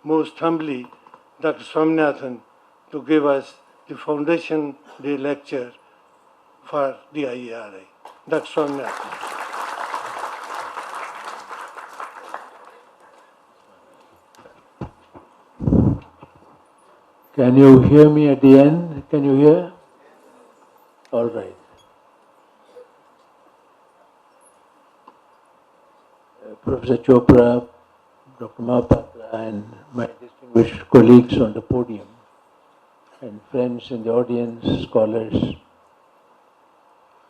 most humbly Dr. Swaminathan to give us the Foundation Day lecture for the IARI. Dr. Swaminathan. Can you hear me at the end? Can you hear? All right. Professor Chopra, Dr. Mahapatra, and my distinguished colleagues on the podium, and friends in the audience, scholars.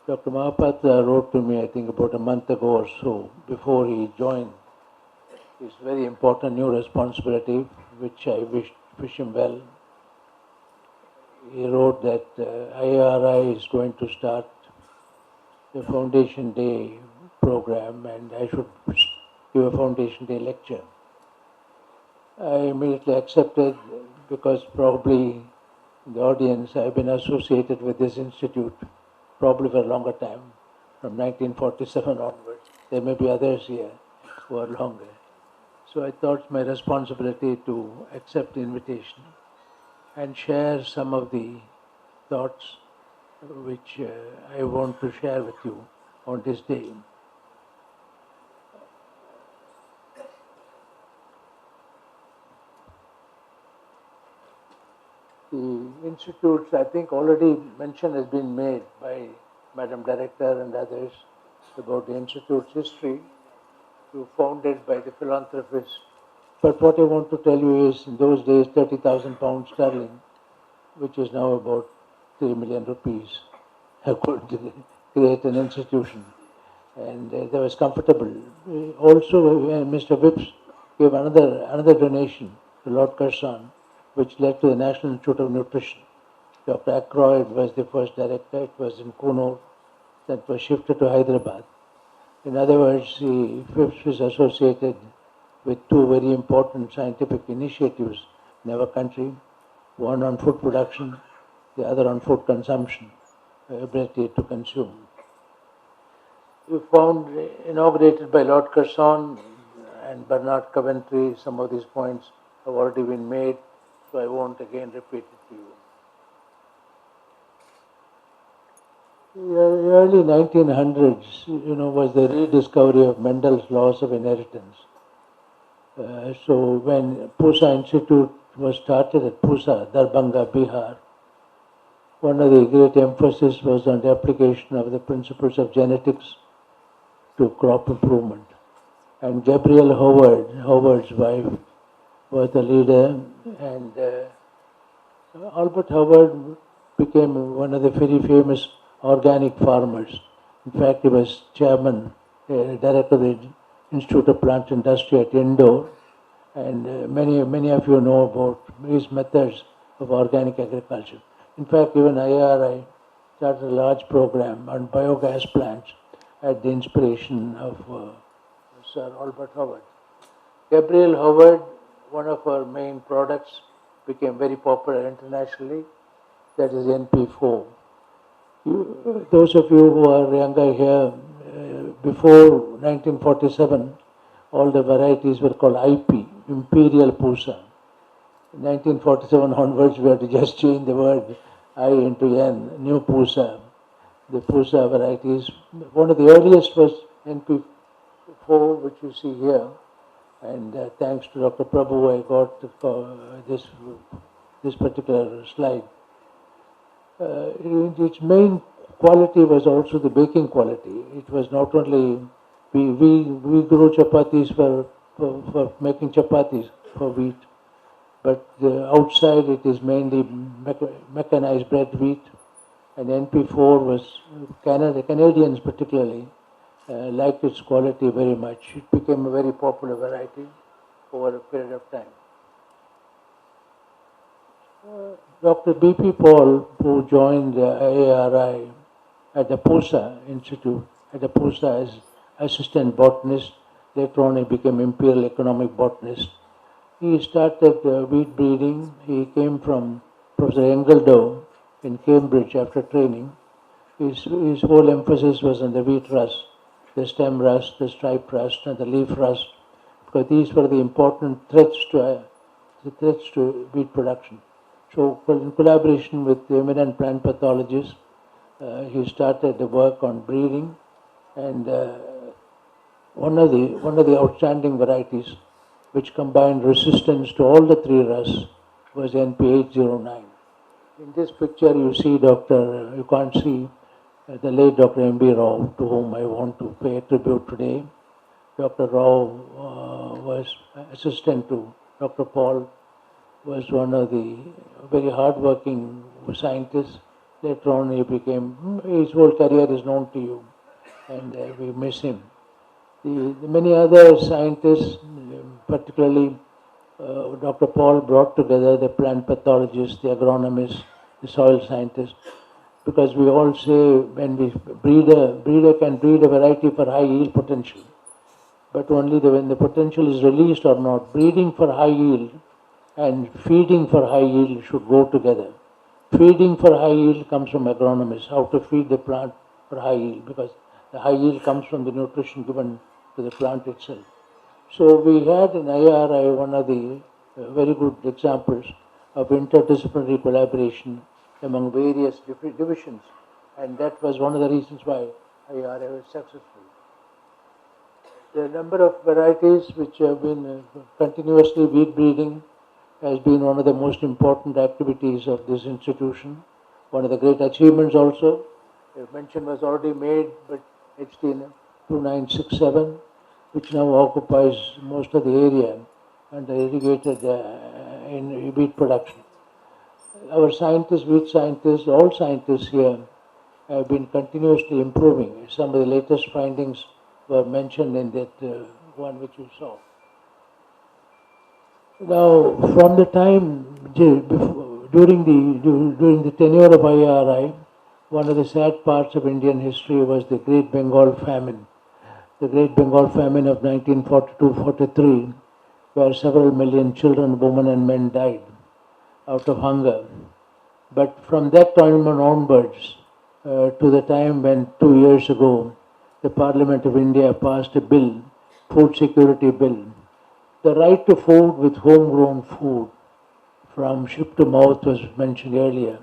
Dr. Mahapatra wrote to me, I think, about a month ago or so, before he joined his very important new responsibility, which I wish him well. He wrote that IARI is going to start the Foundation Day program and I should give a Foundation Day lecture. I immediately accepted because probably in the audience I've been associated with this institute probably for a longer time, from 1947 onwards. There may be others here who are longer. So I thought it's my responsibility to accept the invitation and share some of the thoughts which I want to share with you on this day. The institutes, I think already mention has been made by Madam Director and others about the institute's history, founded by the philanthropist. But what I want to tell you is, in those days, 30,000 pounds sterling, which is now about 3 million rupees, could create an institution. And that was comfortable. Also, Mr. Whipps gave another donation to Lord Curzon, which led to the National Institute of Nutrition. Dr. Ackroyd was the first director. It was in Kunur. That was shifted to Hyderabad. In other words, Whipps is associated with two very important scientific initiatives in our country, one on food production, the other on food consumption, ability to consume. We found, inaugurated by Lord Curzon and Bernard Coventry, some of these points have already been made, so I won't again repeat it to you. The early 1900s, was the rediscovery of Mendel's laws of inheritance. So when Pusa Institute was started at Pusa, Darbhanga, Bihar, one of the great emphasis was on the application of the principles of genetics to crop improvement. And Gabriel Howard's wife, was the leader, and Albert Howard became one of the very famous organic farmers. In fact, he was chairman, director of the Institute of Plant Industry at Indore, and many of you know about his methods of organic agriculture. In fact, even IARI started a large program on biogas plants at the inspiration of Sir Albert Howard. Gabriel Howard, one of our main products, became very popular internationally. That is NP4. Those of you who are younger here, before 1947, all the varieties were called IP, Imperial Pusa. In 1947 onwards, we had to just change the word I into N, New Pusa. The Pusa varieties. One of the earliest was NP4, which you see here. And thanks to Dr. Prabhu, I got this particular slide. Its main quality was also the baking quality. It was not only, we grow chapatis for making chapatis for wheat, but outside it is mainly mechanized bread wheat, and NP4 was, Canadians particularly, liked its quality very much. It became a very popular variety over a period of time. Dr. B.P. Paul, who joined the IARI at the Pusa Institute, at the Pusa as assistant botanist, later on he became imperial economic botanist. He started wheat breeding. He came from Professor Engeldow in Cambridge after training. His whole emphasis was on the wheat rust, the stem rust, the stripe rust, and the leaf rust, because these were the important threats to the threats to wheat production. So, in collaboration with the eminent plant pathologists, he started the work on breeding, and one of the outstanding varieties which combined resistance to all the three rusts was NP809. In this picture, you see you can't see the late Dr. M.B. Rao, to whom I want to pay tribute today. Dr. Rao was assistant to Dr. Paul, was one of the very hard-working scientists. Later on, his whole career is known to you, and we miss him. The many other scientists, particularly Dr. Paul, brought together the plant pathologists, the agronomists, the soil scientists, because we all say when we breeder can breed a variety for high yield potential, but only when the potential is released or not. Breeding for high yield and feeding for high yield should go together. Feeding for high yield comes from agronomists, how to feed the plant for high yield, because the high yield comes from the nutrition given to the plant itself. So we had in IARI one of the very good examples of interdisciplinary collaboration among various divisions, and that was one of the reasons why IARI was successful. The number of varieties which have been continuously wheat breeding has been one of the most important activities of this institution. One of the great achievements also, mention was already made, but HT 2967, which now occupies most of the area and irrigated in wheat production. Our scientists, wheat scientists, all scientists here have been continuously improving. Some of the latest findings were mentioned in that one which you saw. Now, from the time during the tenure of IARI, one of the sad parts of Indian history was the Great Bengal Famine. The Great Bengal Famine of 1942-43, where several million children, women and men died out of hunger. But from that time onwards, to the time when 2 years ago, the Parliament of India passed a bill, Food Security Bill. The right to food with homegrown food from ship to mouth was mentioned earlier.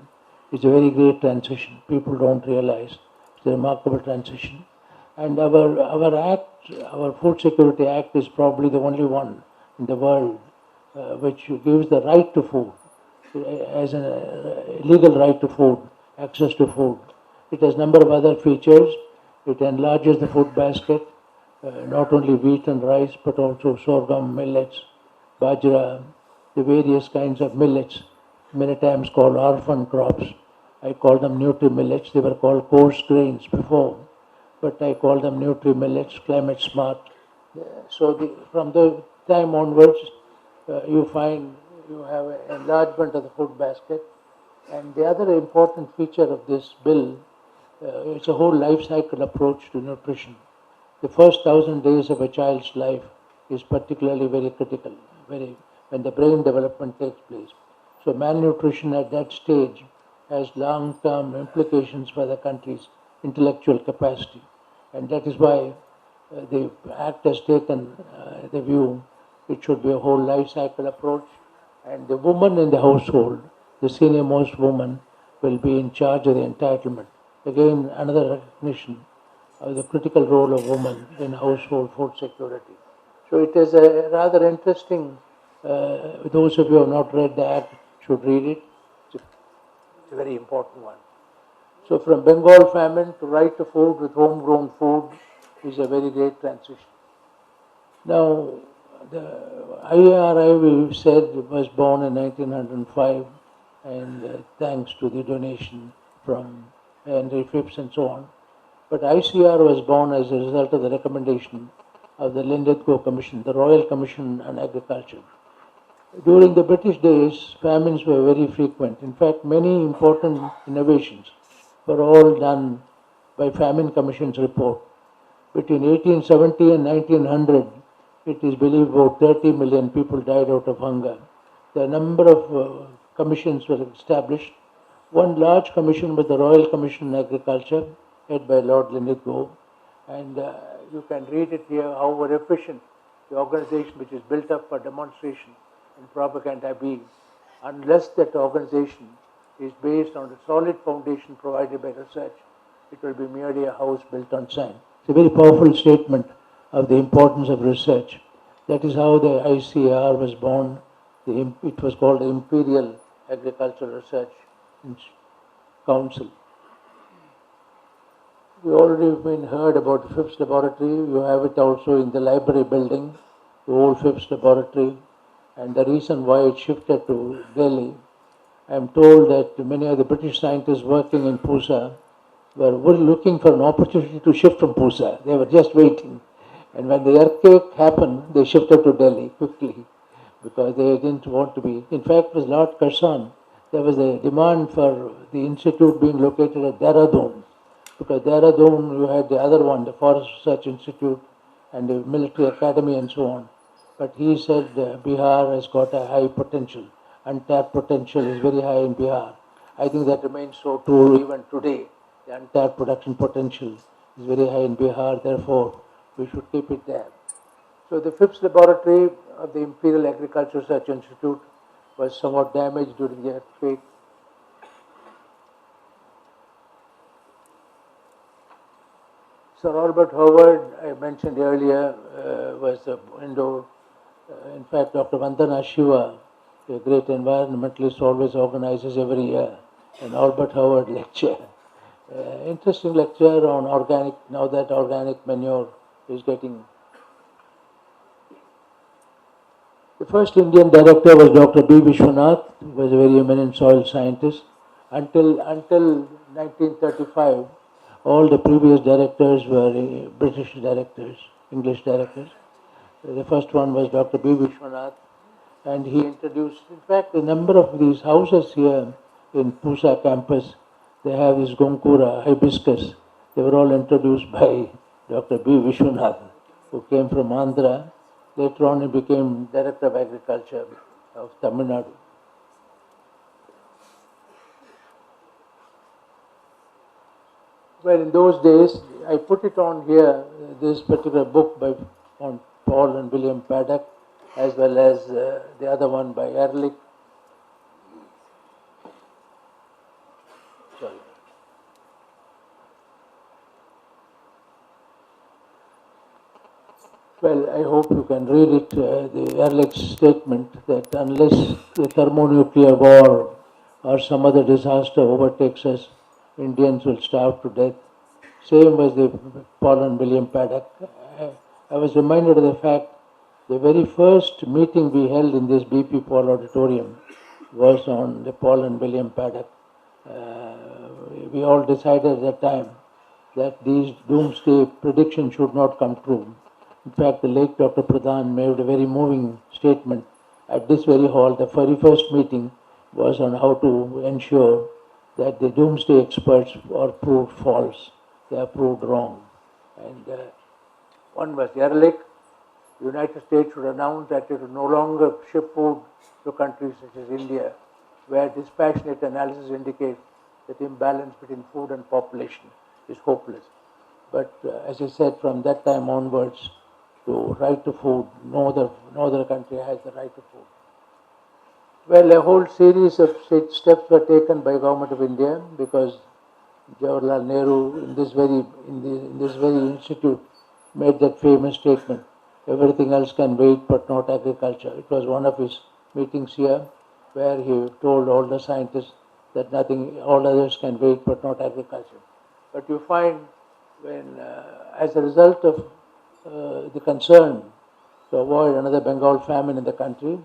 It's a very great transition. People don't realize it's a remarkable transition. And our act, our Food Security Act, is probably the only one in the world which gives the right to food as a legal right to food, access to food. It has a number of other features. It enlarges the food basket, not only wheat and rice, but also sorghum, millets, bajra, the various kinds of millets, many times called orphan crops. I call them nutri-millets. They were called coarse grains before, but I call them nutri-millets, climate smart. So from the time onwards, you find you have an enlargement of the food basket. And the other important feature of this bill, it's a whole life cycle approach to nutrition. The first 1,000 days of a child's life is particularly very critical, when the brain development takes place. So malnutrition at that stage has long-term implications for the country's intellectual capacity. And that is why the Act has taken the view it should be a whole life cycle approach, and the woman in the household, the senior most woman, will be in charge of the entitlement. Again, another recognition of the critical role of women in household food security. So it is a rather interesting, those of you who have not read the Act should read it. It's a very important one. So from Bengal famine to right to food with homegrown food is a very great transition. Now, the IARI, we said, was born in 1905, and thanks to the donation from Henry Phipps and so on. But ICR was born as a result of the recommendation of the Linlithgow Commission, the Royal Commission on Agriculture. During the British days, famines were very frequent. In fact, many important innovations were all done by Famine Commission's report. Between 1870 and 1900, it is believed about 30 million people died out of hunger. The number of commissions were established. One large commission was the Royal Commission on Agriculture, headed by Lord Linlithgow, and you can read it here, how efficient the organization which is built up for demonstration and propaganda be unless that organization is based on a solid foundation provided by research. It will be merely a house built on sand. It's a very powerful statement of the importance of research. That is how the ICAR was born. It was called the Imperial Agricultural Research Council. We already been heard about the Phipps Laboratory. You have it also in the library building, the old Phipps Laboratory, and the reason why it shifted to Delhi. I am told that many of the British scientists working in Pusa were looking for an opportunity to shift from Pusa. They were just waiting. And when the earthquake happened, they shifted to Delhi quickly because they didn't want to be. In fact, it was Lord Curzon. There was a demand for the institute being located at Dehradun, because Dehradun you had the other one, the Forest Research Institute and the military academy and so on. But he said Bihar has got a high potential. Untapped potential is very high in Bihar. I think that remains so true even today. The untapped production potential is very high in Bihar, therefore we should keep it there. So the Phipps Laboratory of the Imperial Agricultural Research Institute was somewhat damaged during the earthquake. Sir Robert Howard, I mentioned earlier, was the indoor. In fact, Dr. Vandana Shiva, a great environmentalist, always organizes every year an Albert Howard lecture. Interesting lecture on organic, now that organic manure is getting. The first Indian director was Dr. B. Vishwanath, who was a very eminent soil scientist. Until 1935, all the previous directors were British directors, English directors. The first one was Dr. B. Vishwanath, and he introduced, in fact, a number of these houses here in Pusa campus, they have this Gonkura, hibiscus. They were all introduced by Dr. B. Vishwanath, who came from Andhra. Later on, he became Director of Agriculture of Tamil Nadu. Well, in those days, I put it on here, this particular book on Paul and William Paddock, as well as the other one by Ehrlich. Sorry. Well, I hope you can read it, the Ehrlich's statement that unless the thermonuclear war or some other disaster overtakes us, Indians will starve to death. Same was the Paul and William Paddock. I was reminded of the fact the very first meeting we held in this BP Paul auditorium was on the Paul and William Paddock. We all decided at that time that these doomsday predictions should not come true. In fact, the late Dr. Pradhan made a very moving statement at this very hall. The very first meeting was on how to ensure that the doomsday experts are proved false. They are proved wrong. And one was Ehrlich. The United States should announce that it will no longer ship food to countries such as India, where dispassionate analysis indicates that imbalance between food and population is hopeless. But as I said, from that time onwards, to right to food, no other country has the right to food. Well, a whole series of steps were taken by Government of India because Jawaharlal Nehru in this very institute made that famous statement, everything else can wait but not agriculture. It was one of his meetings here where he told all the scientists that all others can wait but not agriculture. But you find when, as a result of the concern to avoid another Bengal famine in the country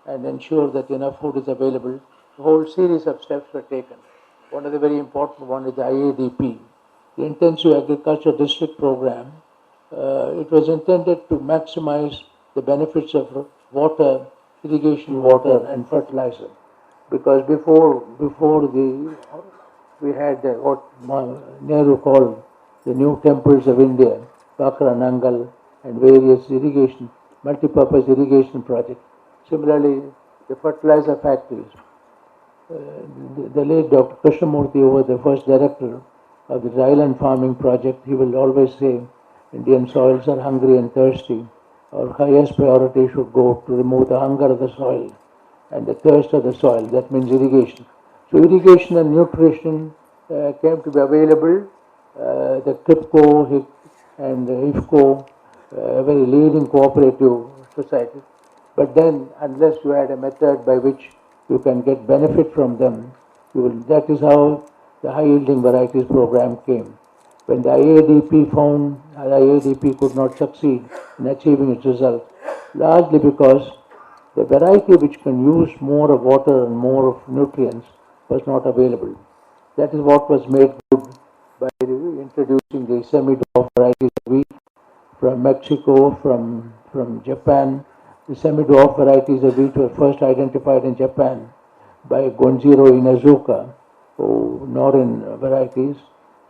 and ensure that enough food is available, a whole series of steps were taken. One of the very important one is the IADP, the Intensive Agriculture District Program. It was intended to maximize the benefits of water, irrigation water and fertilizer. Because before we had what Nehru called the new temples of India, Bakra Nangal and various irrigation, multi-purpose irrigation projects. Similarly, the fertilizer factories. The late Dr. Krishnamurthy, who was the first director of the island farming project, he will always say Indian soils are hungry and thirsty. our highest priority should go to remove the hunger of the soil and the thirst of the soil. That means irrigation. So irrigation and nutrition came to be available. The KIPCO and the IFCO, very leading cooperative societies. But then, unless you had a method by which you can get benefit from them, that is how the high yielding varieties program came. When the IADP found the IADP could not succeed in achieving its result, largely because the variety which can use more of water and more of nutrients was not available. That is what was made good by introducing the semi-dwarf varieties of wheat from Mexico, from Japan. The semi-dwarf varieties of wheat were first identified in Japan by Gonzalo Inazuka, Norin varieties.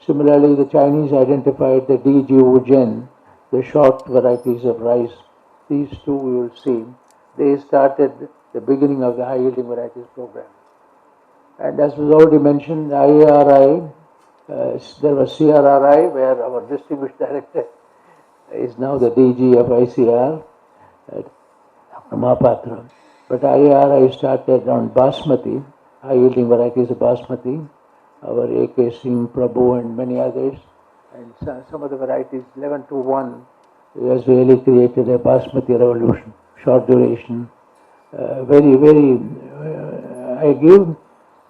Similarly, the Chinese identified the D. Jiwuzhen, the short varieties of rice. These two you will see, they started the beginning of the high yielding varieties program. And as was already mentioned, IARI, there was CRRI, where our distinguished director is now the DG of ICR, Mahapatra. But IARI started on Basmati, high yielding varieties of Basmati, our AK Singh, Prabhu, and many others. And some of the varieties, 1121, has really created a Basmati revolution, short duration. I give,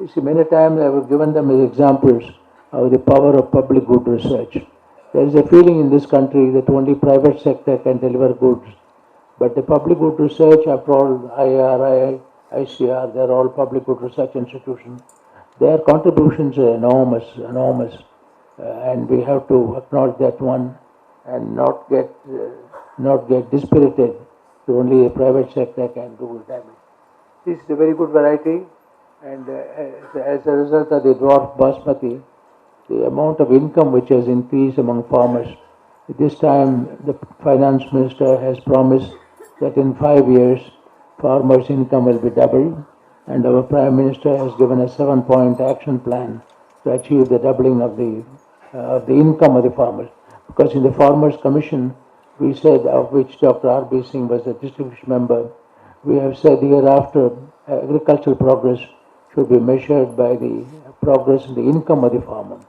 you see, many times I have given them as examples of the power of public good research. There is a feeling in this country that only private sector can deliver goods. But the public good research, after all, IARI, ICR, they are all public good research institutions. Their contributions are enormous, and we have to acknowledge that one and not get dispirited to only the private sector can do damage. This is a very good variety, and as a result of the dwarf basmati, the amount of income which has increased among farmers. This time, the finance minister has promised that in 5 years, farmers' income will be doubled, and our prime minister has given a 7-point action plan to achieve the doubling of the income of the farmers. Because in the Farmers Commission, we said, of which Dr. R.B. Singh was a distinguished member, we have said hereafter agricultural progress should be measured by the progress in the income of the farmer,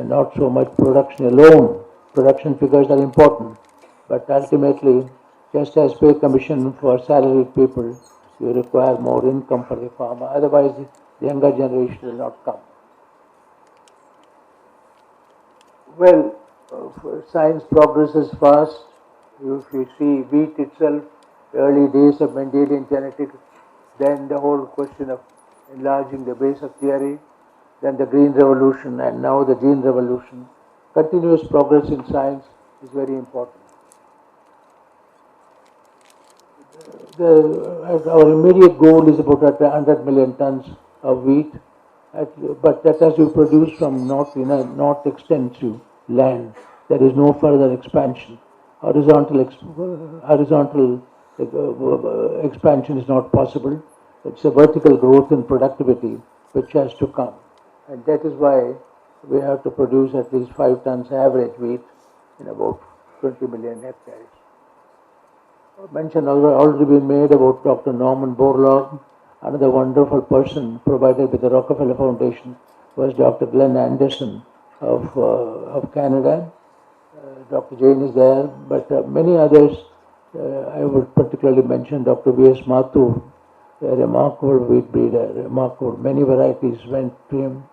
not so much production alone. Production figures are important, but ultimately, just as pay commission for salaried people, you require more income for the farmer. Otherwise, the younger generation will not come. Well, science progresses fast. If you see wheat itself, early days of Mendelian genetics, then the whole question of enlarging the base of theory, then the green revolution, and now the gene revolution. Continuous progress in science is very important. Our immediate goal is about 100 million tons of wheat, but that has to be produced from not extensive land. There is no further expansion. Horizontal expansion is not possible. It's a vertical growth in productivity which has to come. And that is why we have to produce at least 5 tons average wheat in about 20 million hectares. Mention already been made about Dr. Norman Borlaug. Another wonderful person provided by the Rockefeller Foundation was Dr. Glenn Anderson of Canada. Dr. Jain is there, but many others. I would particularly mention Dr. V.S. Mathur, a remarkable wheat breeder, remarkable. Many varieties went to him.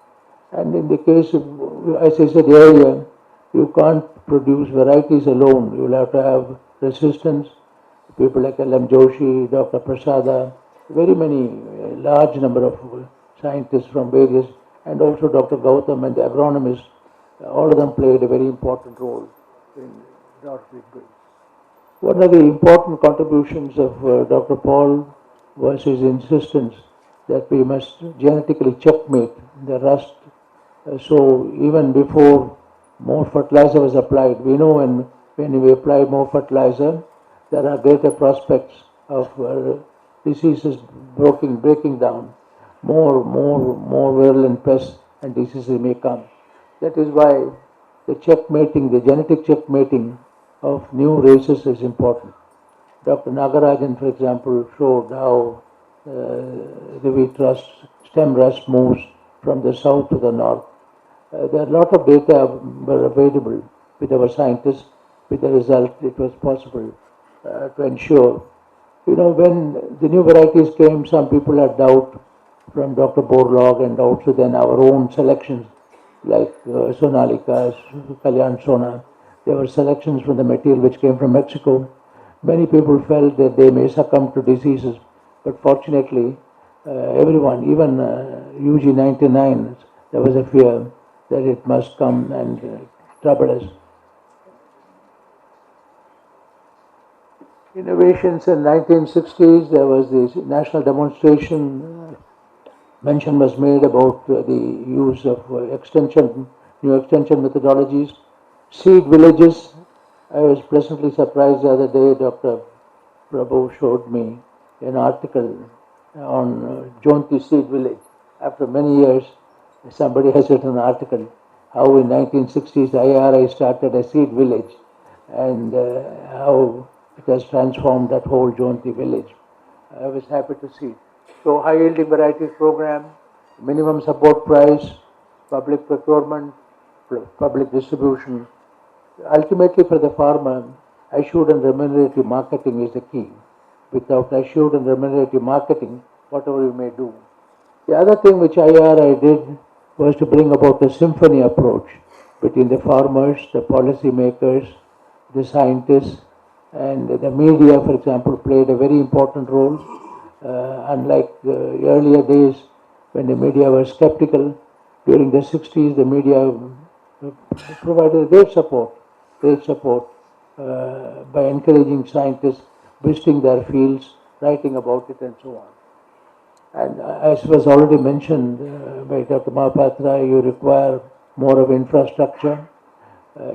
And in the case of, as I said earlier, you can't produce varieties alone. You will have to have resistance. People like L.M. Joshi, Dr. Prasada, very many, large number of scientists from various, and also Dr. Gautam and the agronomists, all of them played a very important role in dwarf wheat breeding. One of the important contributions of Dr. Paul was his insistence that we must genetically checkmate the rust. So even before more fertilizer was applied, we know when we apply more fertilizer, there are greater prospects of diseases breaking down. More virulent pests and diseases may come. That is why the checkmating, the genetic checkmating of new races is important. Dr. Nagarajan, for example, showed how the wheat rust, stem rust moves from the south to the north. There are a lot of data were available with our scientists. With the result, it was possible to ensure. When the new varieties came, some people had doubt from Dr. Borlaug and also then our own selections like Sonalika, Kalyan Sona. There were selections from the material which came from Mexico. Many people felt that they may succumb to diseases, but fortunately, everyone, even UG 99, there was a fear that it must come and trouble us. Innovations in 1960s, there was this national demonstration. Mention was made about the use of new extension methodologies, seed villages. I was pleasantly surprised the other day. Dr. Prabhu showed me an article on Jonti seed village. After many years, somebody has written an article how in 1960s IARI started a seed village and how it has transformed that whole Jonti village. I was happy to see. So high yielding varieties program, minimum support price, public procurement, public distribution. Ultimately for the farmer, assured and remunerative marketing is the key. Without assured and remunerative marketing, whatever you may do. The other thing which IARI did was to bring about a symphony approach between the farmers, the policy makers, the scientists, and the media, for example, played a very important role. Unlike the earlier days when the media was skeptical, during the 60s, the media provided great support by encouraging scientists, visiting their fields, writing about it, and so on. And as was already mentioned by Dr. Mahapatra, you require more of infrastructure.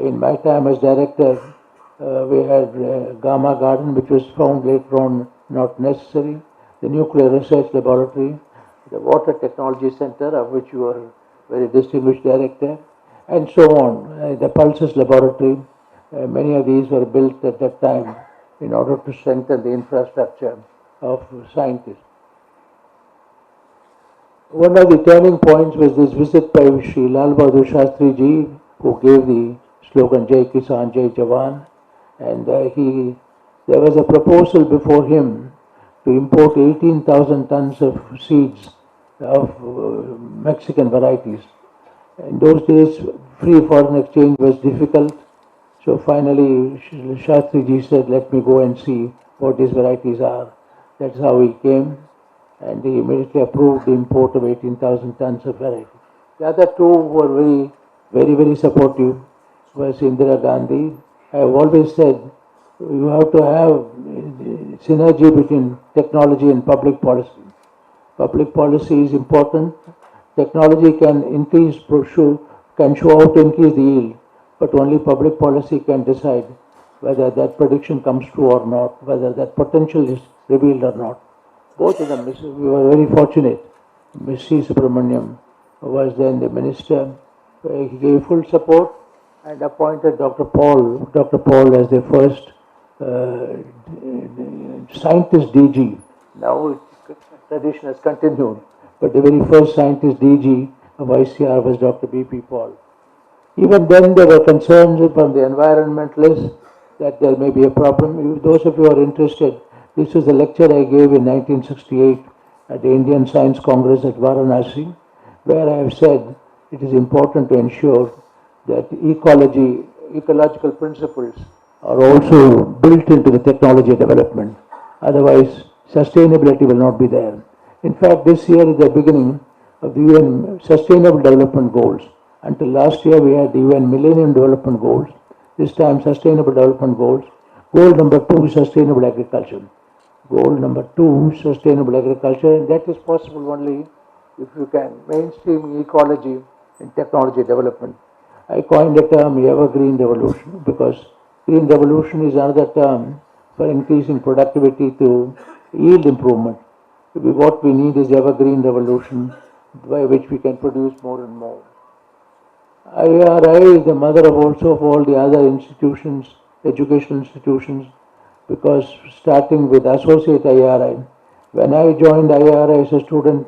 In my time as director, we had Gamma Garden, which was found later on not necessary, the Nuclear Research Laboratory, the Water Technology Center, of which you are very distinguished director, and so on. The Pulses Laboratory, many of these were built at that time in order to strengthen the infrastructure of scientists. One of the turning points was this visit by Sri Lal Bahadur Shastri Ji, who gave the slogan Jai Kisan, Jai Jawan, and there was a proposal before him to import 18,000 tons of seeds of Mexican varieties. In those days, free foreign exchange was difficult, so finally Shastri Ji said, let me go and see what these varieties are. That's how he came, and he immediately approved the import of 18,000 tons of variety. The other two were very supportive was Indira Gandhi. I have always said you have to have synergy between technology and public policy. Public policy is important. Technology can can show how to increase the yield, but only public policy can decide whether that prediction comes true or not, whether that potential is revealed or not. Both of them, we were very fortunate. Ms. C. Subramaniam was then the minister. He gave full support and appointed Dr. Paul as the first scientist DG. Now tradition has continued, but the very first scientist DG of ICR was Dr. B.P. Paul. Even then there were concerns from the environmentalists that there may be a problem. Those of you who are interested, this is a lecture I gave in 1968 at the Indian Science Congress at Varanasi, where I have said it is important to ensure that ecological principles are also built into the technology development. Otherwise, sustainability will not be there. In fact, this year is the beginning of the UN Sustainable Development Goals. Until last year, we had the UN Millennium Development Goals. This time, Sustainable Development Goals. Goal number 2 is Sustainable Agriculture. Goal number 2, Sustainable Agriculture. And that is possible only if you can mainstream ecology in technology development. I coined the term evergreen revolution because green revolution is another term for increasing productivity through yield improvement. What we need is evergreen revolution by which we can produce more and more. IARI is the mother of also of all the other institutions, educational institutions. because starting with associate IARI, when I joined IARI as a student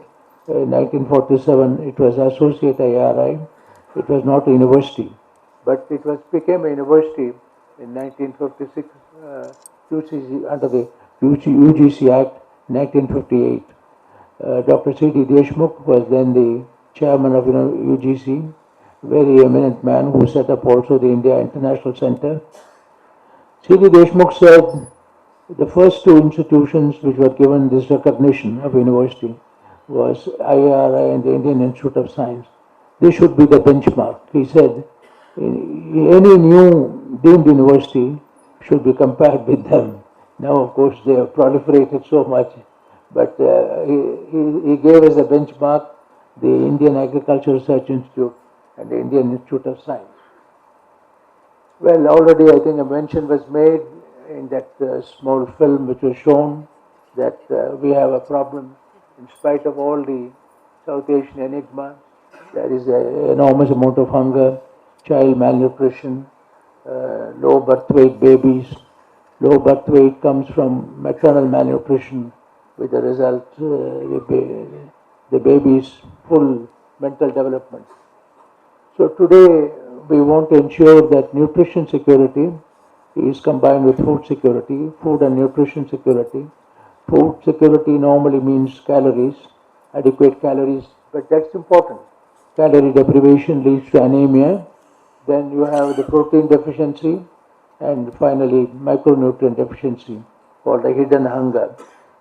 in 1947, it was associate IARI. It was not a university, but it became a university in 1956 UCC, under the UGC Act 1958. Dr. C.D. Deshmukh was then the chairman of UGC, very eminent man who set up also the India International Center. C.D. Deshmukh said the first two institutions which were given this recognition of university was IARI and the Indian Institute of Science. This should be the benchmark. He said any new deemed university should be compared with them. Now, of course, they have proliferated so much, but he gave as a benchmark the Indian Agricultural Research Institute and the Indian Institute of Science. Well, already I think a mention was made in that small film which was shown that we have a problem in spite of all the South Asian enigma. There is an enormous amount of hunger, child malnutrition, low birth weight babies. Low birth weight comes from maternal malnutrition, with the result the baby's full mental development. So today we want to ensure that nutrition security is combined with food security, food and nutrition security. Food security normally means calories, adequate calories, but that's important. Calorie deprivation leads to anemia. Then you have the protein deficiency, and finally micronutrient deficiency, called the hidden hunger.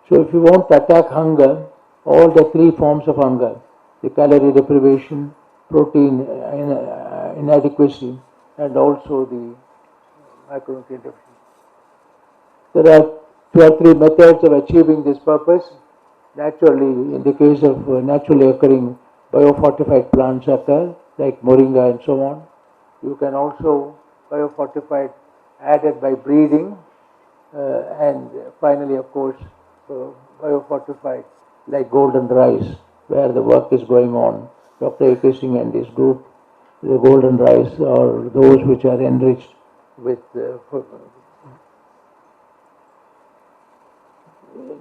So if you want to attack hunger, all the three forms of hunger, the calorie deprivation, protein inadequacy, and also the micronutrient deficiency. There are two or three methods of achieving this purpose. Naturally, in the case of naturally occurring biofortified plants occur, like moringa and so on. You can also biofortified added by breeding, and finally, of course, biofortified like golden rice, where the work is going on. Dr. A.K. Singh and his group, the golden rice are those which are enriched with.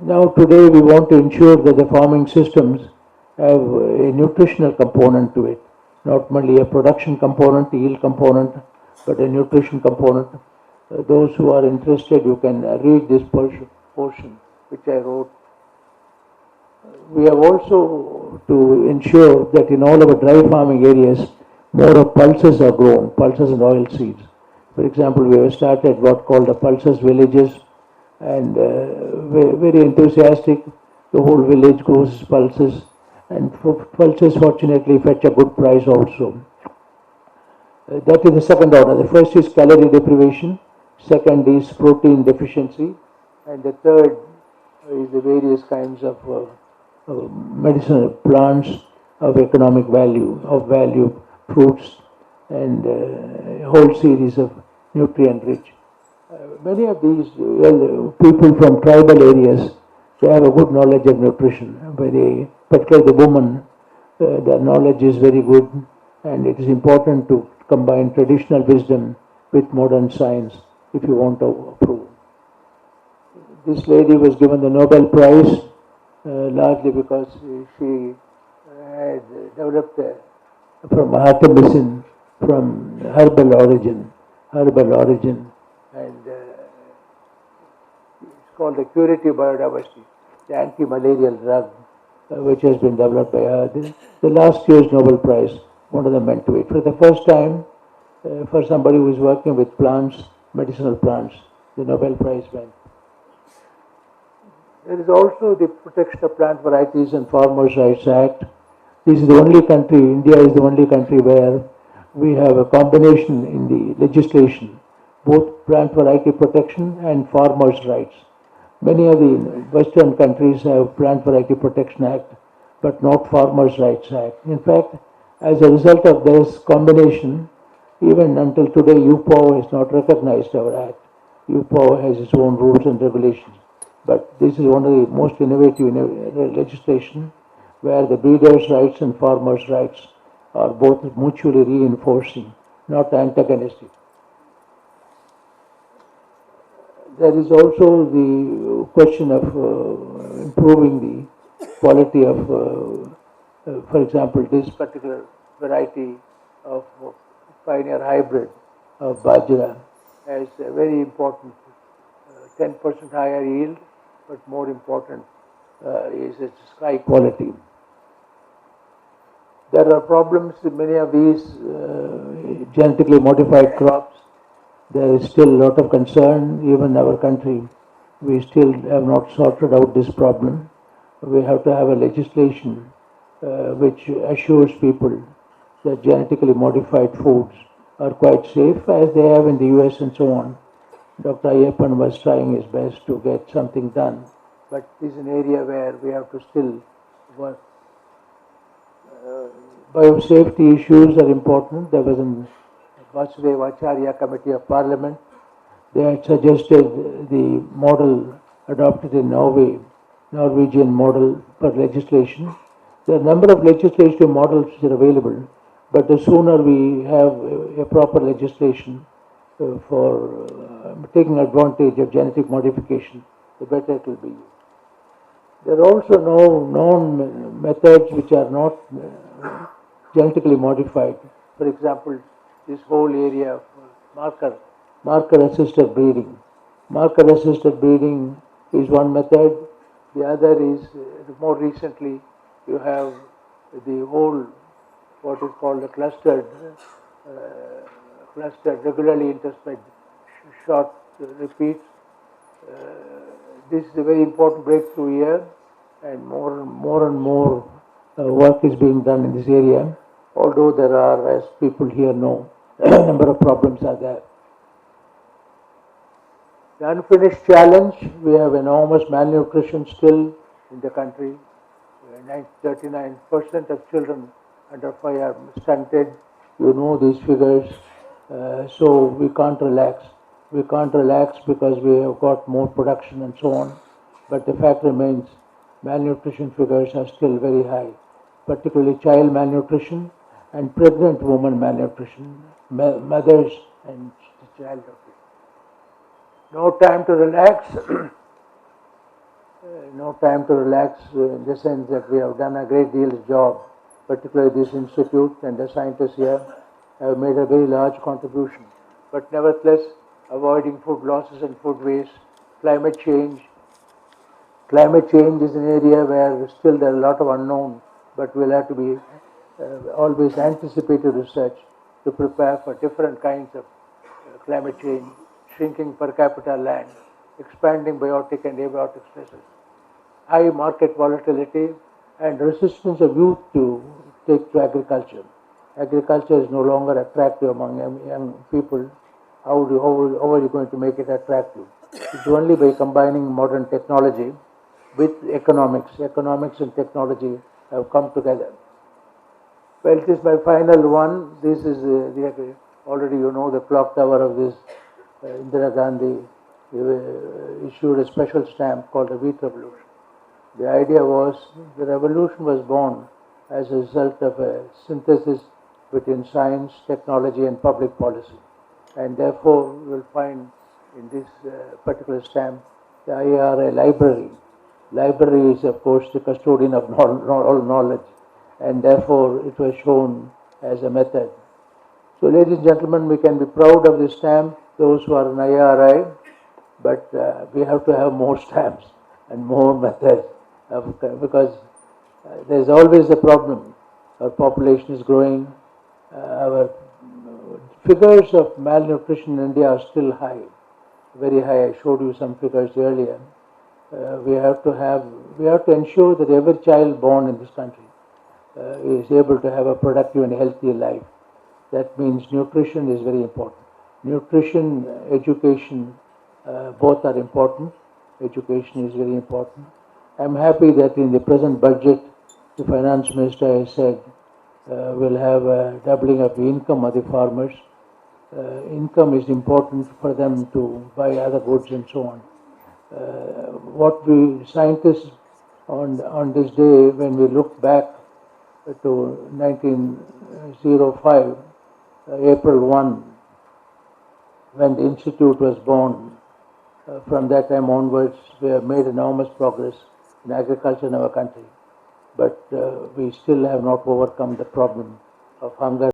Now today we want to ensure that the farming systems have a nutritional component to it, not merely a production component, yield component, but a nutrition component. Those who are interested, you can read this portion which I wrote. We have also to ensure that in all our dry farming areas, more of pulses are grown, pulses and oil seeds. For example, we have started what called the pulses villages, and very enthusiastic. The whole village grows pulses, and pulses fortunately fetch a good price also. That is the second order. The first is calorie deprivation, second is protein deficiency, and the third is the various kinds of medicinal plants of economic value, fruits, and a whole series of nutrient-rich. Many of these people from tribal areas, they have a good knowledge of nutrition. Particularly the women, their knowledge is very good, and it is important to combine traditional wisdom with modern science if you want to improve. This lady was given the Nobel Prize largely because she had developed from artemisia from herbal origin, and it's called the curative biodiversity, the anti-malarial drug, which has been developed by her. The last year's Nobel Prize, one of them went to it. For the first time, for somebody who is working with plants, medicinal plants, the Nobel Prize went. There is also the Protection of Plant Varieties and Farmers' Rights Act. This is the only country, India is the only country where we have a combination in the legislation, both plant variety protection and farmers' rights. Many of the Western countries have Plant Variety Protection Act, but not Farmers' Rights Act. In fact, as a result of this combination, even until today, UPOW has not recognized our act. UPOW has its own rules and regulations. But this is one of the most innovative legislation where the breeders' rights and farmers' rights are both mutually reinforcing, not antagonistic. there is also the question of improving the quality of, for example, this particular variety of pioneer hybrid of bajra has a very important 10% higher yield, but more important is its high quality. There are problems with many of these genetically modified crops. There is still a lot of concern, even in our country. We still have not sorted out this problem. We have to have a legislation which assures people that genetically modified foods are quite safe, as they have in the US and so on. Dr. Ayyappan was trying his best to get something done, but this is an area where we have to still work. Biosafety issues are important. There was a Vasudeva Acharya Committee of Parliament. They had suggested the model adopted in Norway, Norwegian model for legislation. There are a number of legislative models which are available, but the sooner we have a proper legislation for taking advantage of genetic modification, the better it will be. There are also no known methods which are not genetically modified. For example, this whole area of marker assisted breeding. Marker assisted breeding is one method. The other is more recently you have the whole what is called the clustered regularly intersped short repeats. This is a very important breakthrough here, and more and more work is being done in this area, although there are, as people here know, a number of problems are there. The unfinished challenge, we have enormous malnutrition still in the country. 39% of children under 5 are stunted. You know these figures, so we can't relax. We can't relax because we have got more production and so on. But the fact remains, malnutrition figures are still very high, particularly child malnutrition and pregnant woman malnutrition, mothers and child. No time to relax. No time to relax in the sense that we have done a great deal of job, particularly this institute and the scientists here have made a very large contribution. But nevertheless, avoiding food losses and food waste, climate change. Climate change is an area where still there are a lot of unknown, but we'll have to be always anticipative research to prepare for different kinds of climate change, shrinking per capita land, expanding biotic and abiotic stresses, high market volatility, and resistance of youth to take to agriculture. Agriculture is no longer attractive among young people. How are you going to make it attractive? It's only by combining modern technology with economics. Economics and technology have come together. Well, it is my final one. This is already you know the clock tower of this Indira Gandhi issued a special stamp called the Wheat Revolution. The idea was the revolution was born as a result of a synthesis between science, technology, and public policy. And therefore, you will find in this particular stamp the IARI library. Library is, of course, the custodian of all knowledge, and therefore it was shown as a method. So, ladies and gentlemen, we can be proud of this stamp, those who are in IARI, but we have to have more stamps and more methods because there is always a problem. Our population is growing. Our figures of malnutrition in India are still high, very high. I showed you some figures earlier. We have to ensure that every child born in this country is able to have a productive and healthy life. That means nutrition is very important. Nutrition, education, both are important. Education is very important. I'm happy that in the present budget, the finance minister has said we'll have a doubling of the income of the farmers. Income is important for them to buy other goods and so on. What we scientists on this day, when we look back to 1905, April 1, when the institute was born, From that time onwards, we have made enormous progress in agriculture in our country, but we still have not overcome the problem of hunger